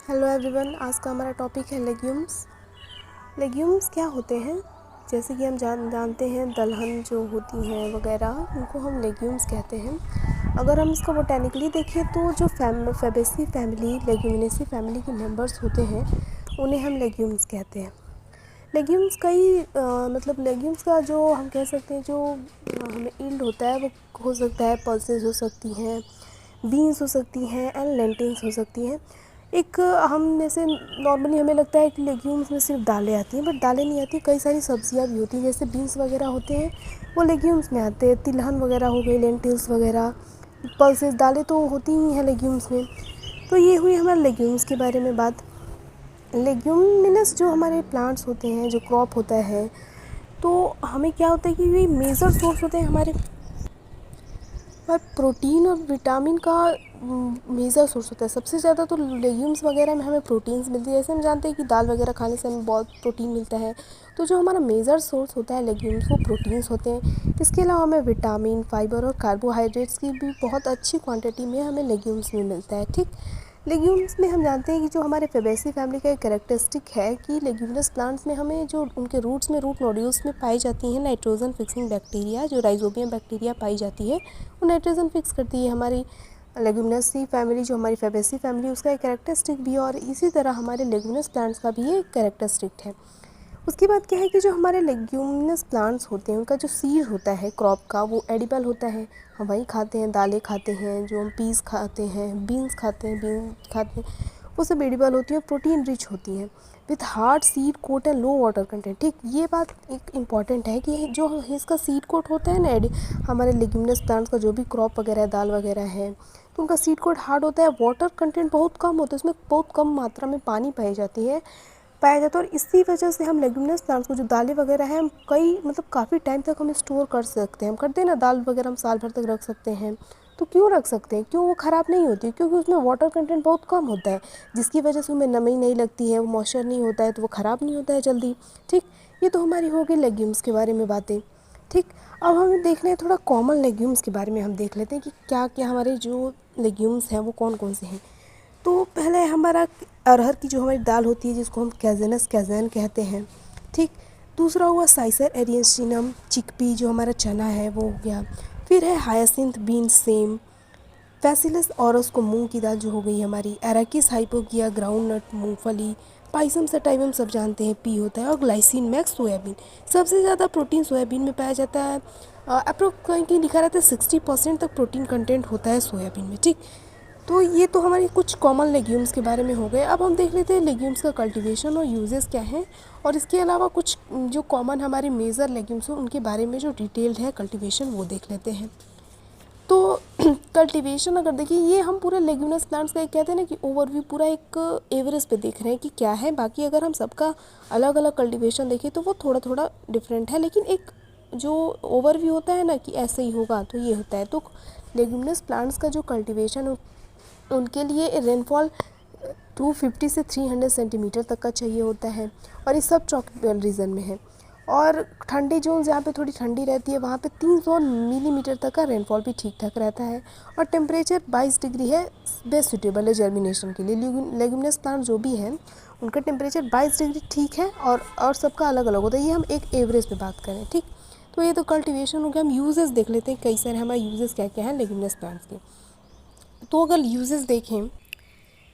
Hello everyone, आज का हमारा टॉपिक है लेग्यूम्स। लेग्यूम्स क्या होते हैं? जैसे कि हम जानते हैं दलहन जो होती हैं वगैरह, उनको हम लेग्यूम्स कहते हैं। अगर हम इसको बोटेनिकली देखें तो जो फेबेसी फैमिली, लेग्यूमिनेसी फैमिली के मेंबर्स होते हैं उन्हें हम लेग्यूम्स कहते हैं। लेग्यूम्स कई मतलब लेग्यूम्स का जो हम कह सकते हैं जो हमें ईल्ड होता है वो हो सकता है पल्सेस हो सकती हैं, बीन्स हो सकती हैं एंड लेंटिल्स हो सकती हैं। एक हम जैसे नॉर्मली हमें लगता है कि लेग्यूम्स में सिर्फ दालें आती हैं, बट दालें नहीं आती, कई सारी सब्जियां भी होती हैं। जैसे बीन्स वगैरह होते हैं वो लेग्यूम्स में आते हैं, तिलहन वगैरह हो गई, लेंटिल्स वगैरह, पल्सेस, दालें तो होती ही हैं लेग्यूम्स में। तो ये हुई हमारे लेग्यूम्स के बारे में बात। लेग्यूमिनस जो हमारे प्लांट्स होते हैं, जो क्रॉप होता है, तो हमें क्या होता है कि ये मेजर सोर्स होते हैं हमारे पर प्रोटीन और विटामिन का मेजर सोर्स होता है। सबसे ज़्यादा तो लेग्यूम्स वगैरह में हमें प्रोटीन्स मिलती है। जैसे हम जानते हैं कि दाल वगैरह खाने से हमें बहुत प्रोटीन मिलता है, तो जो हमारा मेजर सोर्स होता है लेग्यूम्स वो प्रोटीन्स होते हैं। इसके अलावा हमें विटामिन, फाइबर और कार्बोहाइड्रेट्स की भी बहुत अच्छी क्वांटिटी में हमें लेग्यूम्स में मिलता है। ठीक, लेग्यूम्स में हम जानते हैं कि जो हमारे फेबेसी फैमिली का एक कैरेक्टरिस्टिक है कि लेग्यूमिनस प्लांट्स में हमें जो उनके रूट्स में, रूट नोड्यूल्स में पाई जाती हैं नाइट्रोजन फिक्सिंग बैक्टीरिया, जो राइजोबियम बैक्टीरिया पाई जाती है, वो नाइट्रोजन फिक्स करती है हमारी लेग्यूमिनसी फैमिली, जो हमारी फेबेसी फैमिली, उसका एक कैरेक्टरिस्टिक भी है। और इसी तरह हमारे लेग्यूमिनस प्लांट्स का भी एक कैरेक्टरिस्टिक है। उसके बाद क्या है कि जो हमारे लेग्यूमिनस प्लांट्स होते हैं उनका जो सीड होता है क्रॉप का, वो एडिबल होता है। हम वही खाते हैं, दालें खाते हैं, जो हम पीस खाते हैं, बीन्स खाते हैं, वो सब एडिबल होती है, प्रोटीन रिच होती हैं, with hard seed coat and low water content. ठीक, ये बात एक इम्पॉर्टेंट है कि जो इसका सीड कोट होता है ना, हमारे लेग्यूमिनस प्लांट्स का जो भी क्रॉप वगैरह है, दाल वगैरह है, तो उनका सीड कोट हार्ड होता है, वाटर कंटेंट बहुत कम होता है, उसमें बहुत कम मात्रा में पानी पाया जाता है। और इसी वजह से हम लेग्यूमिनस प्लांट्स को, जो दालें वगैरह हैं, हम कई मतलब काफ़ी टाइम तक हम स्टोर कर सकते हैं। हम करते हैं ना, दाल वगैरह हम साल भर तक रख सकते हैं। तो क्यों रख सकते हैं? क्यों? वो ख़राब नहीं होती, क्योंकि उसमें वाटर कंटेंट बहुत कम होता है, जिसकी वजह से उनमें नमी नहीं लगती है, वो मॉइस्चर नहीं होता है, तो वो ख़राब नहीं होता है जल्दी। ठीक, ये तो हमारी हो गई लेग्यूम्स के बारे में बातें। ठीक, अब हमें देखना है थोड़ा कॉमन लेग्यूम्स के बारे में, हम देख लेते हैं कि क्या क्या हमारे जो लेग्यूम्स हैं वो कौन कौन से हैं। तो पहले हमारा अरहर की जो हमारी दाल होती है, जिसको हम कैजेनस कैज़ैन कहते हैं। ठीक, दूसरा हुआ साइसर एरियंसिनम चिकपी, जो हमारा चना है वो हो गया। फिर है हायासिंथ बीन सेम, फैसिलस औरस को मूंग की दाल जो हो गई हमारी, एराकिस हाइपोकिया ग्राउंड नट मूँगफली, पाइसम सटाइवम सब जानते हैं पी होता है, और ग्लाइसिन मैक्स सोयाबीन। सबसे ज़्यादा प्रोटीन सोयाबीन में पाया जाता है। अप्रोक्स कहीं लिखा रहता है 60% तक प्रोटीन कंटेंट होता है सोयाबीन में। ठीक, तो ये तो हमारी कुछ कॉमन लेग्यूम्स के बारे में हो गए। अब हम देख लेते हैं लेग्यूम्स का कल्टीवेशन और यूजेस क्या हैं, और इसके अलावा कुछ जो कॉमन हमारे मेजर लेग्यूम्स हैं उनके बारे में जो डिटेल्ड है कल्टीवेशन, वो देख लेते हैं। तो कल्टीवेशन अगर देखिए, ये हम पूरा लेग्यूमिनस प्लांट्स का एक कहते हैं ना कि ओवरव्यू, पूरा एक एवरेज पे देख रहे हैं कि क्या है। बाकी अगर हम सबका अलग अलग कल्टीवेशन देखें तो वो थोड़ा थोड़ा डिफरेंट है, लेकिन एक जो ओवरव्यू होता है ना कि ऐसे ही होगा, तो ये होता है। तो लेग्यूमिनस प्लांट्स का जो कल्टीवेशन, उनके लिए रेनफॉल 250 से 300 सेंटीमीटर तक का चाहिए होता है, और ये सब ट्रॉपिकल रीजन में है। और ठंडी जोन जहाँ पे थोड़ी ठंडी रहती है वहाँ पे 300 मिलीमीटर तक का रेनफॉल भी ठीक ठाक रहता है। और टेम्परेचर 22 डिग्री है, बेस्ट सूटेबल है जर्मिनेशन के लिए। लेग्यूमिनस प्लांट जो भी हैं उनका टेम्परेचर 22 डिग्री ठीक है, और सबका अलग अलग होता है। ये हम एक एवरेज पे बात करें। ठीक, तो ये तो कल्टीवेशन हो गया। हम यूजेस देख लेते हैं, कई सारे हमारे यूजेस क्या क्या हैं लेग्यूमिनस प्लांट्स के। तो अगर यूजेस देखें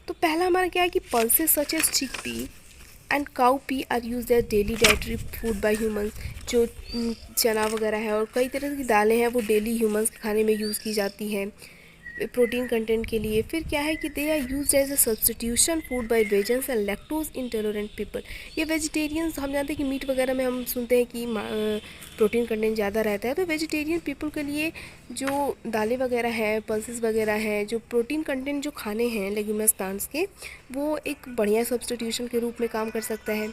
तो पहला हमारा क्या है कि pulses such as chickpea and cowpea are use as daily dietary food by humans. जो चना वगैरह है और कई तरह की दालें हैं वो डेली ह्यूमंस के खाने में यूज़ की जाती हैं प्रोटीन कंटेंट के लिए। फिर क्या है कि they are use as a substitution food by vegans and lactose intolerant people. ये वेजिटेरियंस, हम जानते हैं कि मीट वगैरह में हम सुनते हैं कि प्रोटीन कंटेंट ज़्यादा रहता है, तो वेजिटेरियन पीपल के लिए जो दालें वगैरह है, पल्सेस वगैरह है, जो प्रोटीन कंटेंट जो खाने हैं लेग्यूमिनस प्लांट्स के, वो एक बढ़िया सब्सटीट्यूशन के रूप में काम कर सकता है।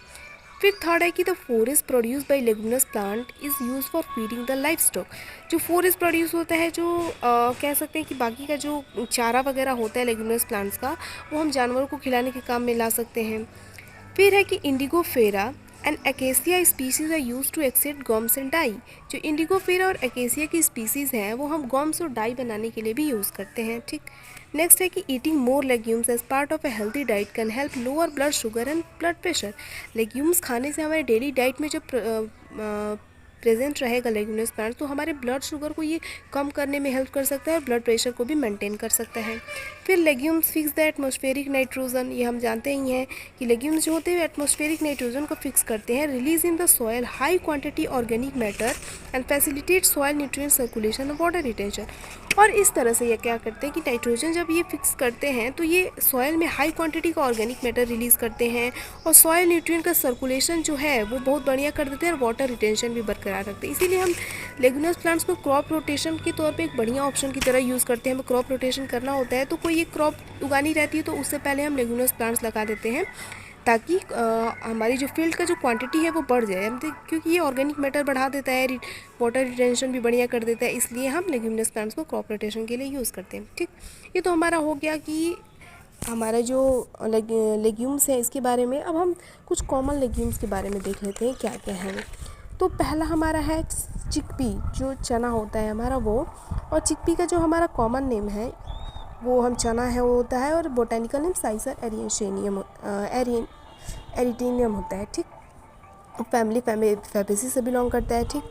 फिर थर्ड है कि the forest produce by leguminous plant is use for feeding the life stock. जो फोरेस्ट प्रोड्यूस होता है, जो कह सकते हैं कि बाकी का जो चारा वगैरह होता है लेग्यूमिनस प्लांट्स का, वो हम जानवरों को खिलाने के काम में ला सकते हैं। फिर है कि indigofera and acacia species are use to extract gums and dye. जो इंडिगो फेरा और एकेसिया की स्पीसीज़ हैं वो हम गम्स और डाई बनाने के लिए भी यूज़ करते हैं। ठीक, नेक्स्ट है कि eating more legumes as part of a healthy diet can help lower blood sugar and blood pressure. Legumes खाने से हमारे डेली डाइट में जब प्रेजेंट रहेगा लेग्यूमिनस प्लांट्स, तो हमारे ब्लड शुगर को ये कम करने में हेल्प कर सकता है और ब्लड प्रेशर को भी मेंटेन कर सकता है। फिर legumes fix the atmospheric nitrogen. ये हम जानते ही हैं कि लेग्यूम्स जो होते हैं एटमॉस्फेरिक नाइट्रोजन को फिक्स करते हैं। Release in the soil high quantity organic matter and facilitate soil nutrient circulation और वाटर रिटेंशन। और इस तरह से ये क्या करते हैं कि नाइट्रोजन जब ये फिक्स करते हैं तो ये सॉयल में हाई क्वांटिटी का ऑर्गेनिक मैटर रिलीज़ करते हैं और सॉयल न्यूट्रिएंट का सर्कुलेशन जो है वो बहुत बढ़िया कर देते हैं और वाटर रिटेंशन भी बरकरार रखते हैं। इसीलिए हम लेग्यूमिनस प्लांट्स को क्रॉप रोटेशन के तौर पे एक बढ़िया ऑप्शन की तरह यूज़ करते हैं। हमें क्रॉप रोटेशन करना होता है तो कोई एक क्रॉप उगानी रहती है तो उससे पहले हम लेग्यूमिनस प्लांट्स लगा देते हैं ताकि हमारी जो फील्ड का जो क्वांटिटी है वो बढ़ जाए, क्योंकि ये ऑर्गेनिक मैटर बढ़ा देता है, वाटर रिटेंशन भी बढ़िया कर देता है। इसलिए हम लेग्यूमिनस प्लांट्स को क्रॉप रोटेशन के लिए यूज़ करते हैं। ठीक, ये तो हमारा हो गया कि हमारा जो लेग्यूम्स है इसके बारे में। अब हम कुछ कॉमन लेग्यूम्स के बारे में देख लेते हैं क्या क्या है। तो पहला हमारा है चिकपी, जो चना होता है हमारा वो। और चिकपी का जो हमारा कॉमन नेम है वो हम चना है वो होता है, और बोटेनिकल नेम साइसर एरिटेनियम होता है। ठीक, फैमिली फैबेसी से बिलोंग करता है। ठीक,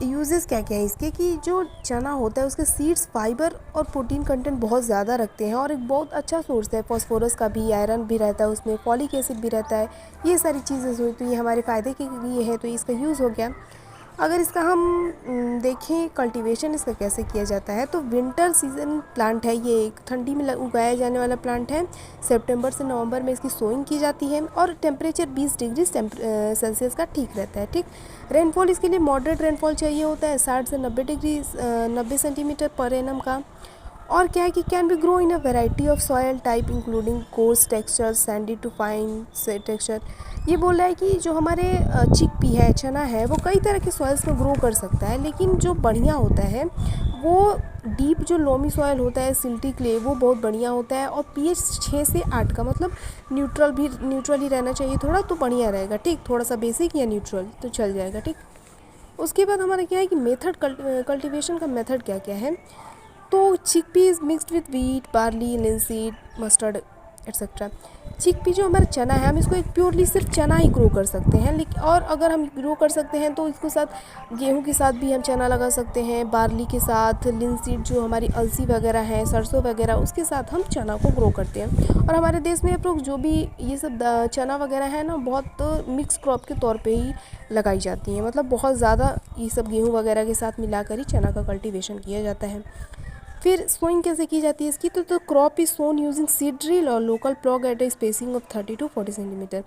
यूजेस क्या क्या है इसके कि जो चना होता है उसके सीड्स फाइबर और प्रोटीन कंटेंट बहुत ज़्यादा रखते हैं और एक बहुत अच्छा सोर्स है फॉस्फोरस का भी, आयरन भी रहता है उसमें, फॉलिक एसिड भी रहता है। ये सारी चीज़ें जो तो ये हमारे फ़ायदे के लिए है, तो इसका यूज़ हो गया। अगर इसका हम देखें कल्टीवेशन इसका कैसे किया जाता है, तो विंटर सीजन प्लांट है ये, एक ठंडी में उगाया जाने वाला प्लांट है। सितंबर से नवंबर में इसकी सोइंग की जाती है और टेम्परेचर 20 डिग्री सेल्सियस का ठीक रहता है। ठीक, रेनफॉल इसके लिए मॉडरेट रेनफॉल चाहिए होता है, 60 से 90 सेंटीमीटर पर एनम का। और क्या है कि can be grow in a variety of soil type including coarse texture, sandy to fine texture. ये बोल रहा है कि जो हमारे चिकपी है, चना है, वो कई तरह के सॉइल्स में ग्रो कर सकता है, लेकिन जो बढ़िया होता है वो डीप जो लोमी सॉयल होता है, सिल्टी क्ले, वो बहुत बढ़िया होता है। और पीएच 6 से 8 का, मतलब न्यूट्रल ही रहना चाहिए थोड़ा, तो बढ़िया रहेगा। ठीक, थोड़ा सा बेसिक या न्यूट्रल तो चल जाएगा। ठीक, उसके बाद हमारा क्या है कि मेथड कल्टीवेशन का मेथड क्या क्या है। तो चिकपीज mixed with wheat, barley, linseed, mustard etcetera. Chickpea जो हमारा चना है, हम इसको एक प्योरली सिर्फ चना ही ग्रो कर सकते हैं, लेकिन और अगर हम ग्रो कर सकते हैं तो इसको साथ गेहूं के साथ भी हम चना लगा सकते हैं, बार्ली के साथ, लिनसीड जो हमारी अलसी वगैरह है, सरसों वगैरह, उसके साथ हम चना को ग्रो करते हैं। और हमारे देश में अप्रोक्स जो भी ये सब चना वगैरह है ना, बहुत मिक्स क्रॉप के तौर पर ही लगाई जाती हैं, मतलब बहुत ज़्यादा ये सब गेहूँ वगैरह के साथ मिलाकर ही चना का कल्टिवेशन किया जाता है। फिर सोइंग कैसे की जाती है इसकी, तो crop is sown using seed drill और local plough at a spacing of 30 to 40 centimetre.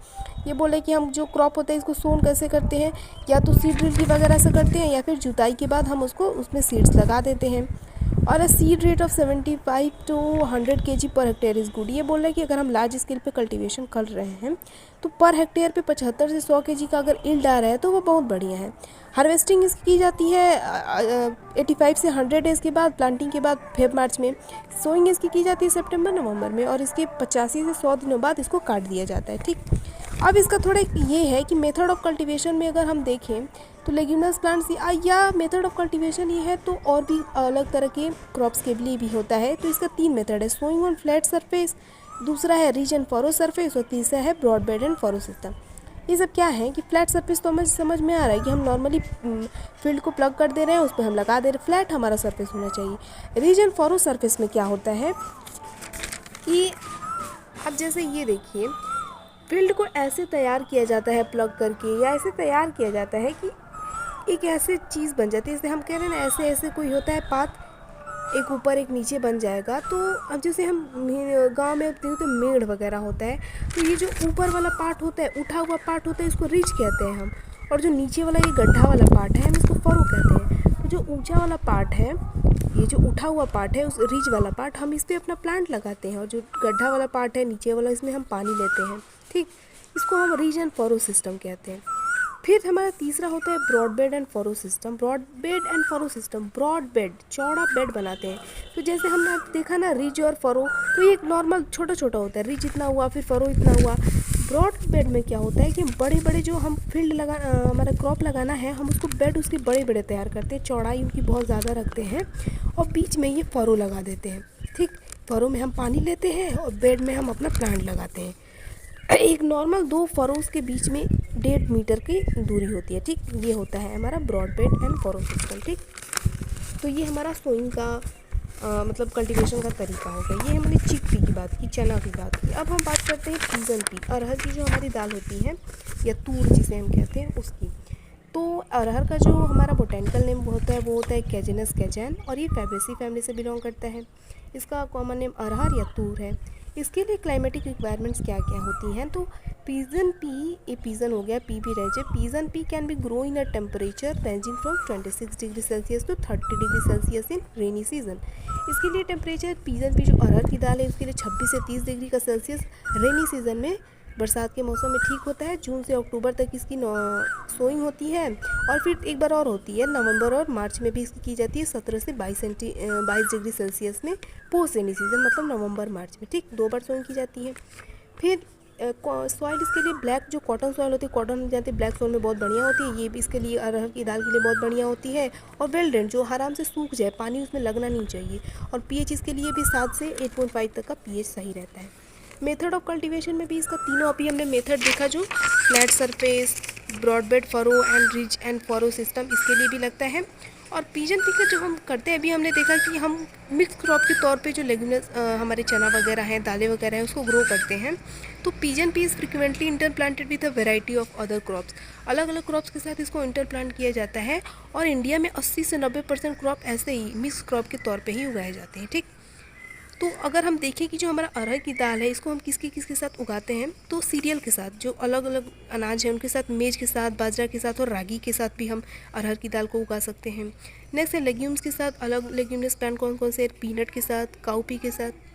ये बोले कि हम जो क्रॉप होता है इसको सोन कैसे करते हैं, या तो सीड ड्रिल की वगैरह से करते हैं या फिर जुताई के बाद हम उसको उसमें सीड्स लगा देते हैं। और seed rate of 75 to 100 kg per hectare is good. ये बोल रहा है कि अगर हम लार्ज स्केल पे कल्टीवेशन कर रहे हैं तो पर हेक्टेयर पे 75 से 100 kg का अगर यील्ड आ रहा है तो वो बहुत बढ़िया है। हार्वेस्टिंग इसकी की जाती है 85 से 100 डेज़ के बाद, प्लांटिंग के बाद फेब मार्च में। सोइंग इसकी की जाती है सितंबर नवंबर में, और इसके 85 से 100 दिनों बाद इसको काट दिया जाता है। ठीक, अब इसका थोड़ा ये है कि मेथड ऑफ कल्टीवेशन में अगर हम देखें तो लेग्यूमिनस प्लांट्स या मेथड ऑफ कल्टीवेशन ये है, तो और भी अलग तरह के क्रॉप्स के लिए भी होता है। तो इसका 3 मेथड है, सोइंग ऑन फ्लैट सरफेस, दूसरा है रिज एंड फरो सरफेस, और तीसरा है broad bed and furrow system. ये सब क्या है कि फ्लैट सरफेस तो हमें समझ में आ रहा है कि हम नॉर्मली फील्ड को प्लग कर दे रहे हैं, उस पर हम लगा दे रहे हैं, फ्लैट हमारा सरफेस होना चाहिए। रिज एंड फरो सरफेस में क्या होता है कि अब जैसे ये देखिए, फील्ड को ऐसे तैयार किया जाता है प्लग करके, या ऐसे तैयार किया जाता है कि एक ऐसे चीज़ बन जाती है, जैसे हम कह रहे हैं ना, ऐसे ऐसे कोई होता है पाथ, एक ऊपर एक नीचे बन जाएगा। तो अब जैसे हम गांव में देखते हैं तो मेड़ वगैरह होता है, तो ये जो ऊपर वाला पार्ट होता है, उठा हुआ पार्ट होता है, इसको रिज कहते हैं हम। और जो नीचे वाला ये गड्ढा वाला पार्ट है, हम इसको फरो कहते हैं। तो जो ऊंचा वाला पार्ट है, ये जो उठा हुआ पार्ट है, उस रिज वाला पार्ट, हम इस पर अपना प्लांट लगाते हैं, और जो गड्ढा वाला पार्ट है नीचे वाला, इसमें हम पानी लेते हैं। ठीक, इसको हम रिज एंड फरो सिस्टम कहते हैं। फिर हमारा तीसरा होता है broad bed and furrow system. Broad bed and furrow system, broad bed, चौड़ा बेड बनाते हैं। तो जैसे हमने देखा ना रिज और फरो, तो ये एक नॉर्मल छोटा छोटा होता है, रिज इतना हुआ फिर फरो इतना हुआ। ब्रॉड बेड में क्या होता है कि बड़े बड़े जो हम फील्ड हमारा क्रॉप लगाना है, हम उसको बेड उसके बड़े बड़े तैयार करते हैं, चौड़ाई उनकी बहुत ज़्यादा रखते हैं, और बीच में ये फरो लगा देते हैं। ठीक, फरो में हम पानी लेते हैं और बेड में हम अपना प्लांट लगाते हैं। एक नॉर्मल 2 फरोज के बीच में 1.5 मीटर की दूरी होती है। ठीक, ये होता है हमारा broad bed and furrow system. ठीक, तो ये हमारा सोइंग का मतलब कल्टीवेशन का तरीका हो गया। ये हमारी चिकपी की बात की, चना की बात की। अब हम बात करते हैं पीजन पी, अरहर की जो हमारी दाल होती है या तूर जिसे हम कहते हैं उसकी। तो अरहर का जो हमारा बोटेनिकल नेम होता है वो होता है कैजेनस कैजैन, और ये फैबेसी फैमिली से बिलोंग करता है। इसका कॉमन नेम अरहर या तूर है। इसके लिए क्लाइमेटिक रिक्वायरमेंट्स क्या क्या होती हैं, तो पीजन पी, ये पीजन हो गया, पी भी रह जाए। Pigeon pea can be grow in a temperature ranging from 26 degree Celsius to 30 degree Celsius in rainy season. इसके लिए टेम्परेचर पीजन पी जो अरहर की दाल है उसके लिए 26 से 30 डिग्री का सेल्सियस रेनी सीजन में, बरसात के मौसम में ठीक होता है। जून से अक्टूबर तक इसकी सोइंग होती है, और फिर एक बार और होती है नवंबर और मार्च में भी इसकी की जाती है 17 से 22 डिग्री सेल्सियस में पोस्ट रेनी सीजन, मतलब नवंबर मार्च में। ठीक, 2 बार सोइंग की जाती है। फिर सॉइल इसके लिए ब्लैक जो कॉटन सॉइल होती है, कॉटन जानते हैं ब्लैक सॉइल में बहुत बढ़िया होती है, ये भी इसके लिए अरहर की दाल के लिए बहुत बढ़िया होती है। और वेल ड्रेन जो आराम से सूख जाए, पानी उसमें लगना नहीं चाहिए। और पीएच इसके लिए भी 7 से 8.5 तक का पीएच सही रहता है। मेथड ऑफ कल्टीवेशन में भी इसका तीनों अभी हमने मेथड देखा, जो flat surface, broadbed furrow and ridge and furrow system, इसके लिए भी लगता है। और पीजन पी का जो हम करते हैं, अभी हमने देखा कि हम मिक्स क्रॉप के तौर पे जो लेग्यूमिनस हमारे चना वगैरह हैं, दालें वगैरह हैं, उसको ग्रो करते हैं। तो pigeon pea is frequently interplanted with a variety of other crops, अलग अलग क्रॉप्स के साथ इसको इंटरप्लांट किया जाता है। और इंडिया में 80 से 90% क्रॉप ऐसे ही मिक्स क्रॉप के तौर पर ही उगाए जाते हैं। ठीक, तो अगर हम देखें कि जो हमारा अरहर की दाल है इसको हम किसके साथ उगाते हैं, तो सीरियल के साथ, जो अलग अलग अनाज हैं उनके साथ, मेज के साथ, बाजरा के साथ और रागी के साथ भी हम अरहर की दाल को उगा सकते हैं। नेक्स्ट है लेग्यूम्स के साथ, अलग लेग्यूमिनस प्लांट कौन कौन से, पीनट के साथ, काउपी के साथ।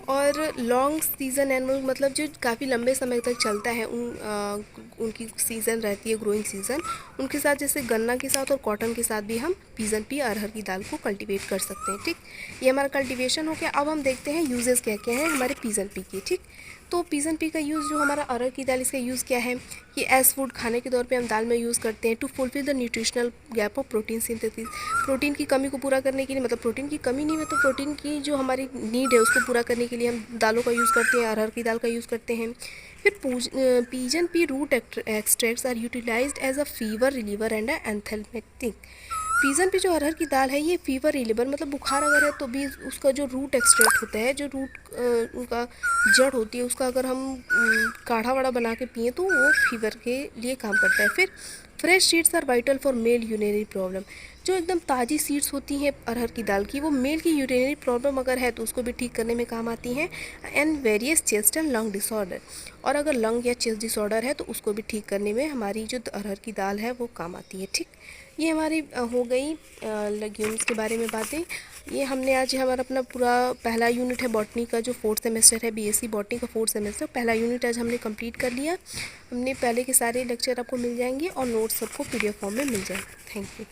और लॉन्ग सीज़न एनिमल मतलब जो काफ़ी लंबे समय तक चलता है, उनकी सीज़न रहती है, ग्रोइंग सीज़न, उनके साथ जैसे गन्ना के साथ और कॉटन के साथ भी हम पीजन पी अरहर की दाल को कल्टीवेट कर सकते हैं। ठीक, ये हमारा कल्टीवेशन हो गया। अब हम देखते हैं यूजेस क्या क्या हैं हमारे पीजन पी के। ठीक, तो पीजन पी का यूज़ जो हमारा अरहर की दाल, इसका यूज़ क्या है कि एज फूड, खाने के तौर पे हम दाल में यूज़ करते हैं। To fulfil the nutritional gap of protein synthesis, protein की कमी को पूरा करने के लिए, मतलब प्रोटीन की कमी नहीं, मतलब प्रोटीन की जो हमारी नीड है उसको पूरा करने के लिए हम दालों का यूज़ करते हैं, अरहर की दाल का यूज़ करते हैं। फिर pigeon pea root extracts are utilized as a fever reliever and a anthelmintic. Pigeon pea जो अरहर की दाल है ये फीवर रिलीवर, मतलब बुखार अगर है तो भी उसका जो रूट एक्सट्रैक्ट होता है, जो रूट उनका जड़ होती है, उसका अगर हम काढ़ा वाढ़ा बना के पिए तो वो फीवर के लिए काम करता है। फिर fresh seeds are vital for male urinary problem, जो एकदम ताज़ी सीड्स होती हैं अरहर की दाल की, वो मेल की यूरिनरी प्रॉब्लम अगर है तो उसको भी ठीक करने में काम आती हैं। And various chest and lung disorder, और अगर लंग या चेस्ट डिसऑर्डर है तो उसको भी ठीक करने में हमारी जो अरहर की दाल है वो काम आती है। ठीक, ये हमारी हो गई लेग्यूम्स के बारे में बातें। ये हमने आज हमारा अपना पूरा पहला यूनिट है बॉटनी का, जो 4th सेमेस्टर है, बीएससी बॉटनी का 4th सेमेस्टर, पहला यूनिट आज हमने कंप्लीट कर लिया। हमने पहले के सारे लेक्चर आपको मिल जाएंगे और नोट्स सबको पीडीएफ फॉर्म में मिल जाएंगे। Thank you.